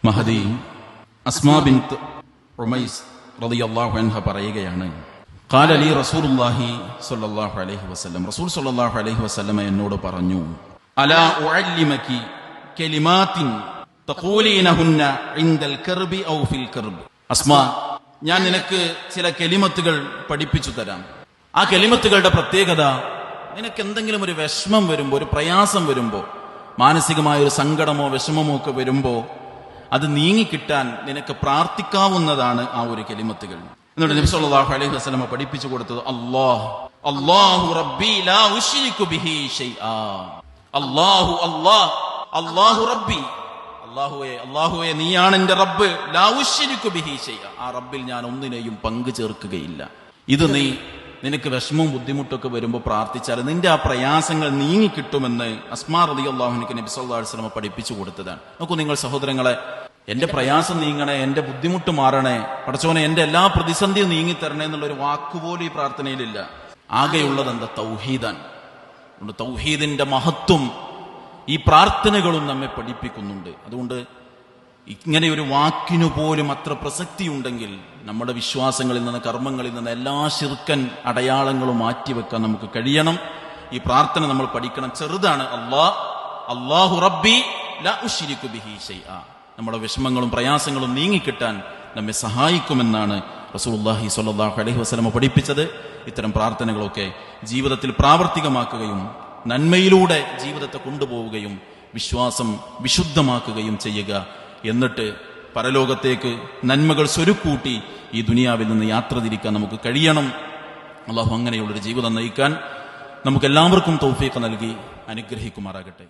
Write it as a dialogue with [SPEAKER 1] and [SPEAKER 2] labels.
[SPEAKER 1] മഹദി അസ്മാ ബിൻത് ഉമൈസ് റളിയല്ലാഹു അൻഹ പറയുകയാണ്, ഖാല ലി റസൂലുള്ളാഹി സ്വല്ലല്ലാഹു അലൈഹി വസല്ലം, റസൂൽ സ്വല്ലല്ലാഹു അലൈഹി വസല്ലം എന്നോട് പറഞ്ഞു, അലാ ഉഅല്ലിമകി കലിമാത്തിൻ തഖൂലീനഹുന്ന ഇൻദൽ കർബി ഔ ഫിൽ കർബ്. അസ്മാ, ഞാൻ നിനക്ക് ചില കലിമത്തുകൾ പഠിപ്പിച്ചു തരാം. ആ കലിമത്തുകളുടെ പ്രത്യേകത, നിനക്ക് എന്തെങ്കിലും ഒരു വിഷമം വരുമ്പോ, ഒരു പ്രയാസം വരുമ്പോ, മാനസികമായ ഒരു സങ്കടമോ വിഷമമോ ഒക്കെ വരുമ്പോ അത് നീങ്ങിക്കിട്ടാൻ നിനക്ക് പ്രാർത്ഥിക്കാവുന്നതാണ് ആ ഒരു കലിമത്തുകൾ. എന്നിട്ട് നബി സല്ലല്ലാഹു അലൈഹി വസല്ലം പഠിപ്പിച്ചു കൊടുത്തത്, അല്ലാഹു റബ്ബി ലാ ഉശ്രികു ബിഹി ശൈആ. അല്ലാഹു റബ്ബി, അല്ലാഹുവേ നീയാണ് എന്റെ റബ്ബ്, ലാ ഉശ്രികു ബിഹി ശൈആ, ആ റബ്ബിൽ ഞാൻ ഒന്നിനെയും പങ്കു ചേർക്കുകയില്ല. ഇത് നിനക്ക് വിഷമവും ബുദ്ധിമുട്ടൊക്കെ വരുമ്പോൾ പ്രാർത്ഥിച്ചാൽ നിന്റെ ആ പ്രയാസങ്ങൾ നീങ്ങിക്കിട്ടുമെന്ന് അസ്മാ റളിയല്ലാഹു അൻഹ നബി സല്ലല്ലാഹു അലൈഹി വസല്ലം പഠിപ്പിച്ചു കൊടുത്തതാണ്. നോക്കൂ നിങ്ങൾ സഹോദരങ്ങളെ, എന്റെ പ്രയാസം നീങ്ങണേ, എന്റെ ബുദ്ധിമുട്ട് മാറണേ, പടച്ചോനെ എന്റെ എല്ലാ പ്രതിസന്ധിയും നീങ്ങിത്തരണേ എന്നുള്ളൊരു വാക്കുപോലും ഈ പ്രാർത്ഥനയിലില്ല. ആകെയുള്ളത് എന്താ? തൗഹീദാണ്. തൗഹീദിന്റെ മഹത്വം ഈ പ്രാർത്ഥനകളും നമ്മെ പഠിപ്പിക്കുന്നുണ്ട്. അതുകൊണ്ട് ഇങ്ങനെ ഒരു വാക്കിനു പോലും അത്ര പ്രസക്തി ഉണ്ടെങ്കിൽ നമ്മുടെ വിശ്വാസങ്ങളിൽ നിന്ന്, കർമ്മങ്ങളിൽ നിന്ന് എല്ലാ ശിർക്കൻ അടയാളങ്ങളും മാറ്റിവെക്കാൻ നമുക്ക് കഴിയണം. ഈ പ്രാർത്ഥന നമ്മൾ പഠിക്കണം. ചെറുതാണ്. അല്ലാഹു റബ്ബി ലാ ഉശ്രികു ബിഹി ശൈആ. നമ്മുടെ വിഷമങ്ങളും പ്രയാസങ്ങളും നീങ്ങിക്കിട്ടാൻ നമ്മെ സഹായിക്കുമെന്നാണ് റസൂലുള്ളാഹി സ്വല്ലല്ലാഹു അലൈഹി വസല്ലം പഠിപ്പിച്ചത്. ഇത്തരം പ്രാർത്ഥനകളൊക്കെ ജീവിതത്തിൽ പ്രാവർത്തികമാക്കുകയും നന്മയിലൂടെ ജീവിതത്തെ കൊണ്ടുപോവുകയും വിശ്വാസം വിശുദ്ധമാക്കുകയും ചെയ്യുക. എന്നിട്ട് പരലോകത്തേക്ക് നന്മകൾ സ്വരുക്കൂട്ടി ഈ ദുനിയാവിൽ നിന്ന് യാത്ര തിരിക്കാൻ നമുക്ക് കഴിയണം. അല്ലാഹു അങ്ങനെയുള്ളൊരു ജീവിതം നയിക്കാൻ നമുക്കെല്ലാവർക്കും തൗഫീഖ് നൽകി അനുഗ്രഹിക്കുമാറാകട്ടെ.